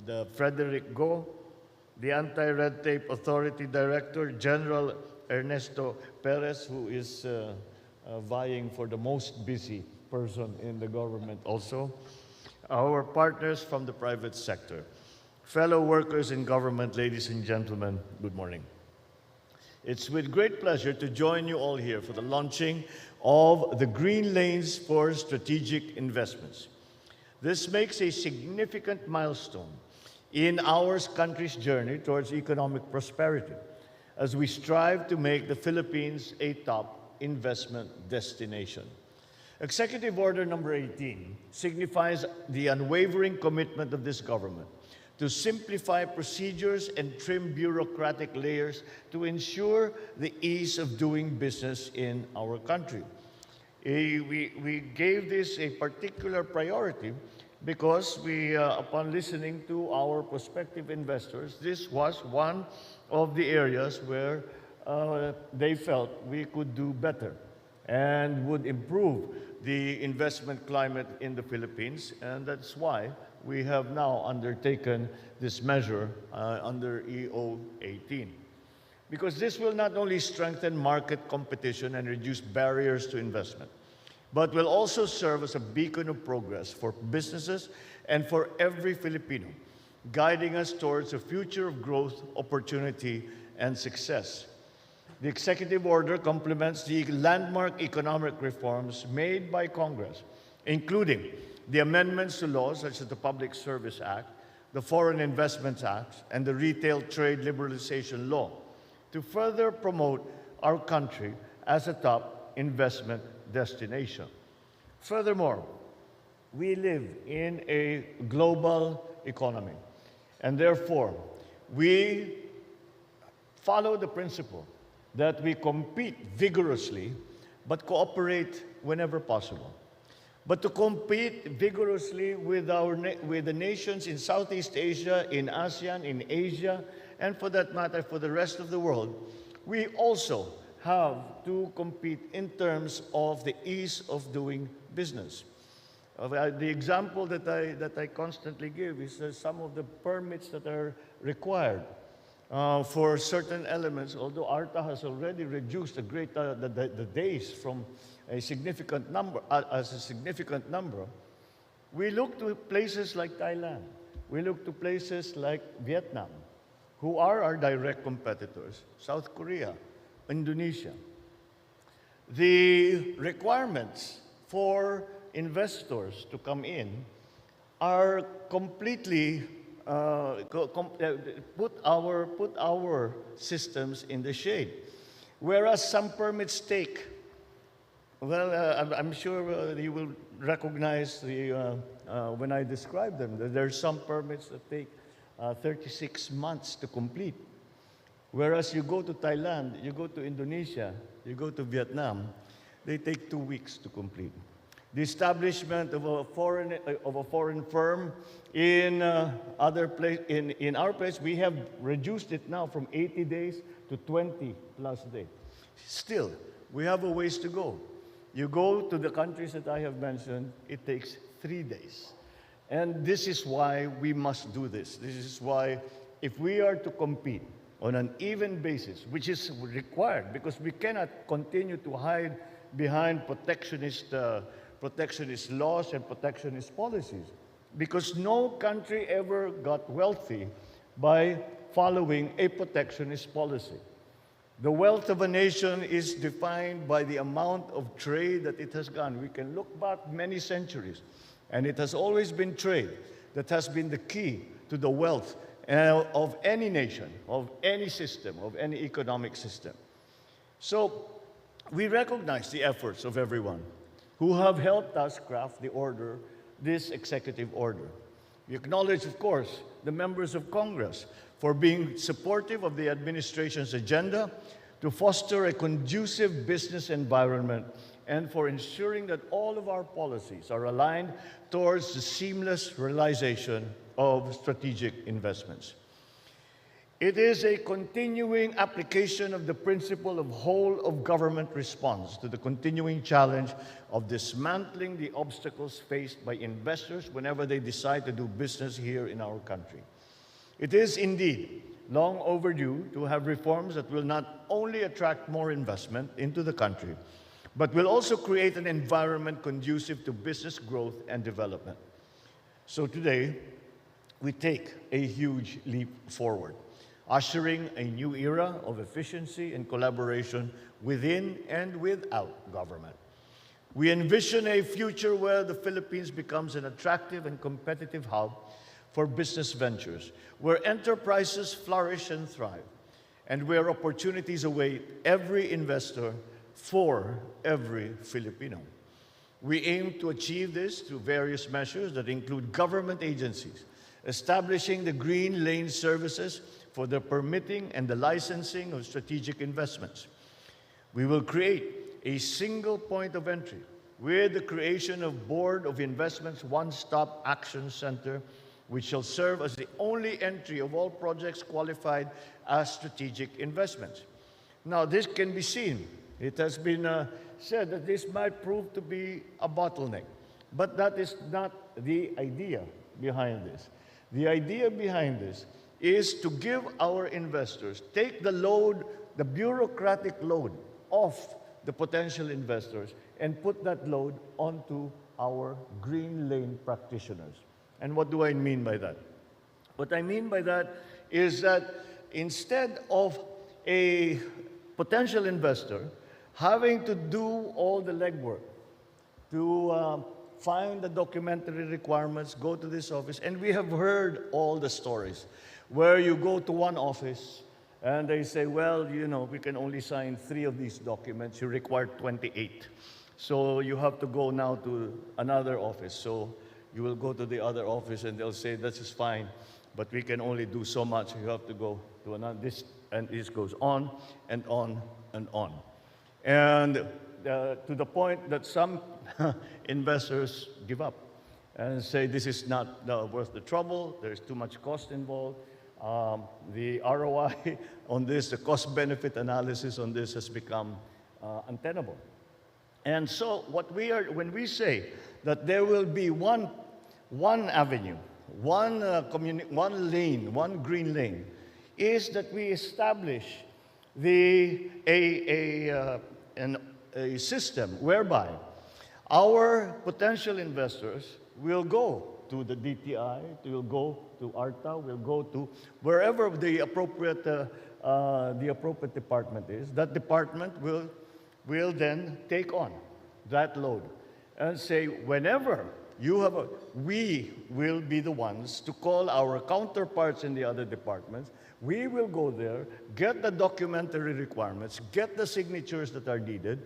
the Frederick Go, the Anti-Red Tape Authority Director, General Ernesto Perez, who is vying for the most busy person in the government also, our partners from the private sector, fellow workers in government, ladies and gentlemen, good morning. It's with great pleasure to join you all here for the launching of the Green Lanes for Strategic Investments. This makes a significant milestone in our country's journey towards economic prosperity as we strive to make the Philippines a top investment destination. Executive Order number 18 signifies the unwavering commitment of this government to simplify procedures and trim bureaucratic layers to ensure the ease of doing business in our country. We gave this a particular priority because upon listening to our prospective investors, this was one of the areas where they felt we could do better and would improve the investment climate in the Philippines, and that's why we have now undertaken this measure under EO 18. Because this will not only strengthen market competition and reduce barriers to investment, but will also serve as a beacon of progress for businesses and for every Filipino, guiding us towards a future of growth, opportunity, and success. The executive order complements the landmark economic reforms made by Congress, including the amendments to laws such as the Public Service Act, the Foreign Investments Act, and the Retail Trade Liberalization Law, to further promote our country as a top investment destination. Furthermore, we live in a global economy, and therefore we follow the principle that we compete vigorously but cooperate whenever possible. But to compete vigorously with the nations in Southeast Asia, in ASEAN, in Asia, and for that matter, for the rest of the world, we also have to compete in terms of the ease of doing business. The example that I constantly give is some of the permits that are required for certain elements, although ARTA has already reduced the days from a significant number, we look to places like Thailand, we look to places like Vietnam, who are our direct competitors, South Korea, Indonesia. The requirements for investors to come in are completely put our systems in the shade. Whereas some permits take, I'm sure you will recognize when I describe them, that there are some permits that take 36 months to complete. Whereas you go to Thailand, you go to Indonesia, you go to Vietnam, they take 2 weeks to complete. The establishment of a foreign firm in our place, we have reduced it now from 80 days to 20 plus days. Still, we have a ways to go. You go to the countries that I have mentioned, it takes 3 days. And this is why we must do this. This is why if we are to compete on an even basis, which is required because we cannot continue to hide behind protectionist laws and protectionist policies, because no country ever got wealthy by following a protectionist policy. The wealth of a nation is defined by the amount of trade that it has gone. We can look back many centuries, and it has always been trade that has been the key to the wealth of any nation, of any system, of any economic system. So we recognize the efforts of everyone who have helped us craft this executive order. We acknowledge, of course, the members of Congress for being supportive of the administration's agenda to foster a conducive business environment and for ensuring that all of our policies are aligned towards the seamless realization of strategic investments. It is a continuing application of the principle of whole of government response to the continuing challenge of dismantling the obstacles faced by investors whenever they decide to do business here in our country. It is indeed long overdue to have reforms that will not only attract more investment into the country, but will also create an environment conducive to business growth and development. So today, we take a huge leap forward, ushering a new era of efficiency and collaboration within and without government. We envision a future where the Philippines becomes an attractive and competitive hub for business ventures, where enterprises flourish and thrive, and where opportunities await every investor for every Filipino. We aim to achieve this through various measures that include government agencies, establishing the Green Lane services for the permitting and the licensing of strategic investments. We will create a single point of entry with the creation of Board of Investments One-Stop Action Center, which shall serve as the only entry of all projects qualified as strategic investments. Now, this can be seen. It has been said that this might prove to be a bottleneck, but that is not the idea behind this. The idea behind this is to give our investors, take the load, the bureaucratic load off the potential investors and put that load onto our green lane practitioners. And what do I mean by that? What I mean by that is that instead of a potential investor having to do all the legwork to find the documentary requirements, go to this office, and we have heard all the stories where you go to one office and they say, well, you know, we can only sign 3 of these documents, you require 28. So you have to go now to another office. So you will go to the other office and they'll say, this is fine, but we can only do so much. You have to go to another, and this goes on and on and on. And to the point that some investors give up and say this is not worth the trouble, there's too much cost involved. The ROI on this, the cost-benefit analysis on this has become untenable. And so when we say that there will be one avenue, one lane, one green lane, is that we establish a system whereby our potential investors will go to the DTI, will go to ARTA, will go to wherever the appropriate department is. That department will then take on that load and say, whenever you have we will be the ones to call our counterparts in the other departments. We will go there, get the documentary requirements, get the signatures that are needed,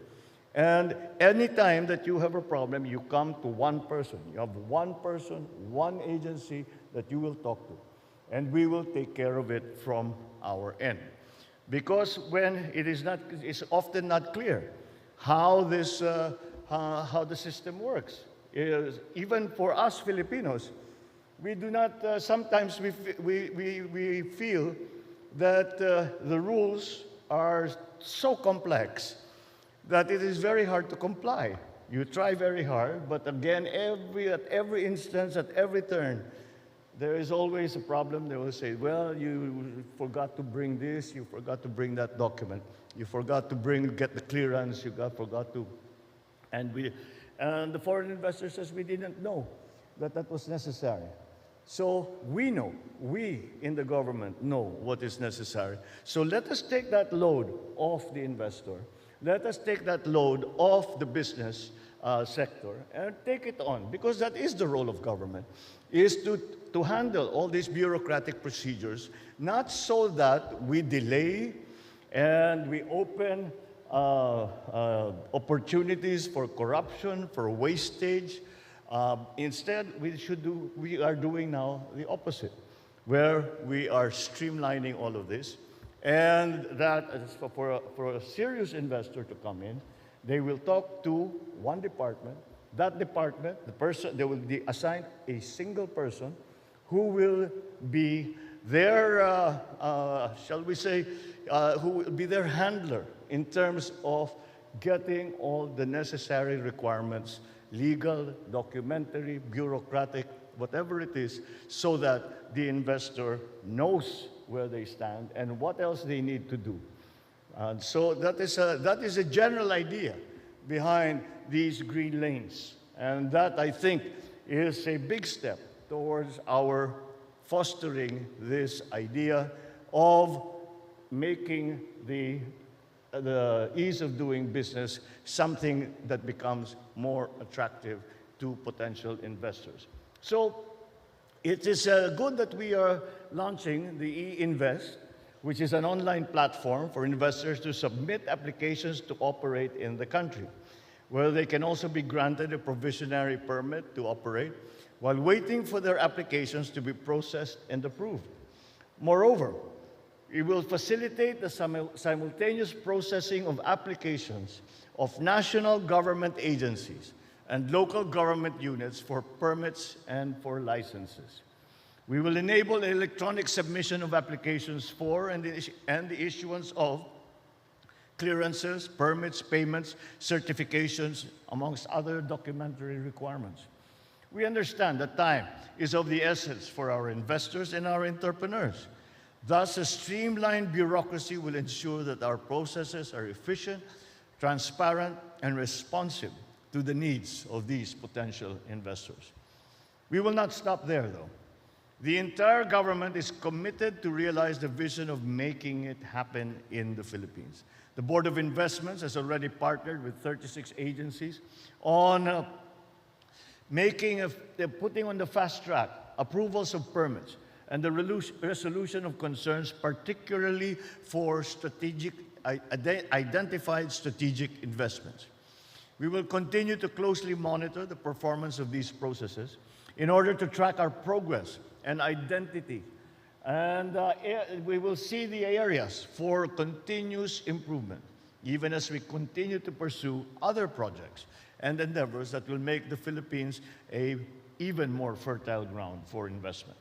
and anytime that you have a problem, you come to one person. You have one person, one agency that you will talk to, and we will take care of it from our end. Because when it's often not clear how this, how the system works. Even for us Filipinos, we do not, sometimes we feel that the rules are so complex that it is very hard to comply. You try very hard, but again, at every instance, at every turn, there is always a problem. They will say, well, you forgot to bring this, you forgot to bring that document, you forgot to get the clearance, forgot to, and the foreign investor says, we didn't know that was necessary. So we know, we in the government know what is necessary. So let us take that load off the investor. Let us take that load off the business sector and take it on, because that is the role of government, is to handle all these bureaucratic procedures, not so that we delay and we open opportunities for corruption, for wastage. Instead, we are doing now the opposite, where we are streamlining all of this, and that for a serious investor to come in, they will talk to one department. That department, they will be assigned a single person who will be their, shall we say, who will be their handler in terms of getting all the necessary requirements, legal, documentary, bureaucratic, whatever it is, so that the investor knows where they stand and what else they need to do. And so that is a general idea behind these green lanes. And that, I think, is a big step towards our fostering this idea of making the ease of doing business something that becomes more attractive to potential investors. So it is good that we are launching the e-Invest, which is an online platform for investors to submit applications to operate in the country, where they can also be granted a provisionary permit to operate while waiting for their applications to be processed and approved. Moreover, it will facilitate the simultaneous processing of applications of national government agencies and local government units for permits and for licenses. We will enable electronic submission of applications for and the issuance of clearances, permits, payments, certifications, amongst other documentary requirements. We understand that time is of the essence for our investors and our entrepreneurs. Thus, a streamlined bureaucracy will ensure that our processes are efficient, transparent, and responsive to the needs of these potential investors. We will not stop there, though. The entire government is committed to realize the vision of making it happen in the Philippines. The Board of Investments has already partnered with 36 agencies on putting on the fast track approvals of permits and the resolution of concerns, particularly for identified strategic investments. We will continue to closely monitor the performance of these processes in order to track our progress and identity. And we will see the areas for continuous improvement, even as we continue to pursue other projects and endeavors that will make the Philippines an even more fertile ground for investment.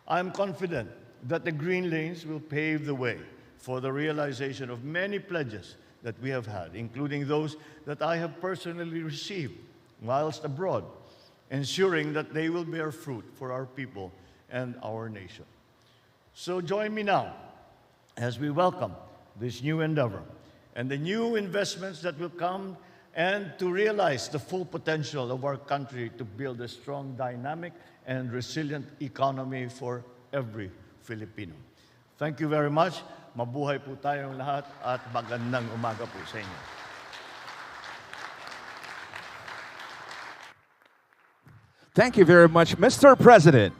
I'm confident that the Green Lanes will pave the way for the realization of many pledges that we have had, including those that I have personally received whilst abroad, ensuring that they will bear fruit for our people and our nation. So join me now as we welcome this new endeavor and the new investments that will come, and to realize the full potential of our country to build a strong, dynamic, and resilient economy for every Filipino. Thank you very much. Mabuhay po tayong lahat at magandang umaga po sa inyo. Thank you very much, Mr. President.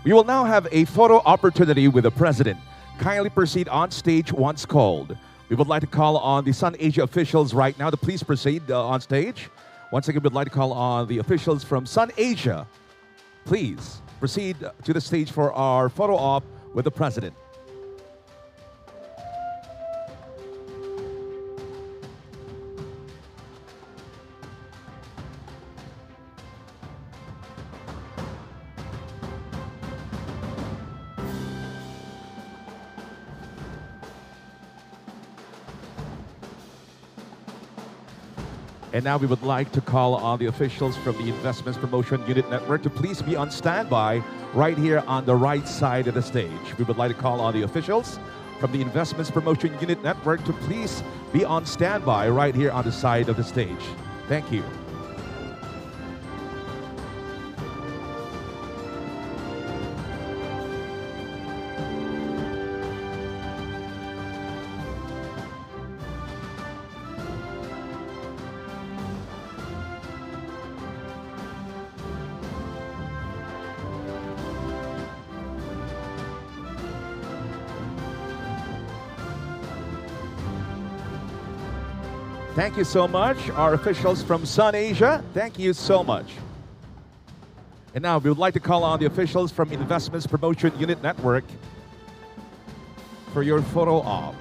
We will now have a photo opportunity with the President. Kindly proceed on stage once called. We would like to call on the Sun Asia officials right now to please proceed on stage. Once again, we'd like to call on the officials from Sun Asia. Please proceed to the stage for our photo op with the President. And now we would like to call on the officials from the Investments Promotion Unit Network to please be on standby right here on the right side of the stage. We would like to call on the officials from the Investments Promotion Unit Network to please be on standby right here on the side of the stage. Thank you. Thank you so much, our officials from Sun Asia. Thank you so much. And now we would like to call on the officials from Investments Promotion Unit Network for your photo op.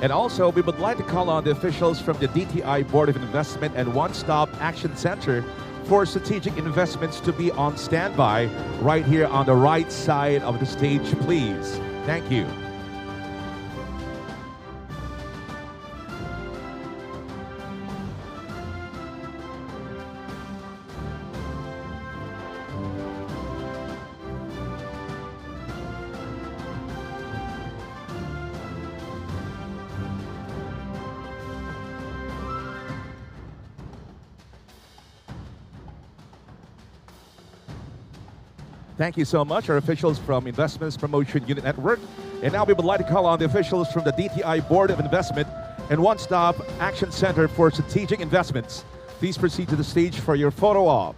And also, we would like to call on the officials from the DTI Board of Investment and One Stop Action Center for strategic investments to be on standby right here on the right side of the stage, please. Thank you. Thank you so much, our officials from Investments Promotion Unit Network. And now we would like to call on the officials from the DTI Board of Investment and One Stop Action Center for Strategic Investments. Please proceed to the stage for your photo op.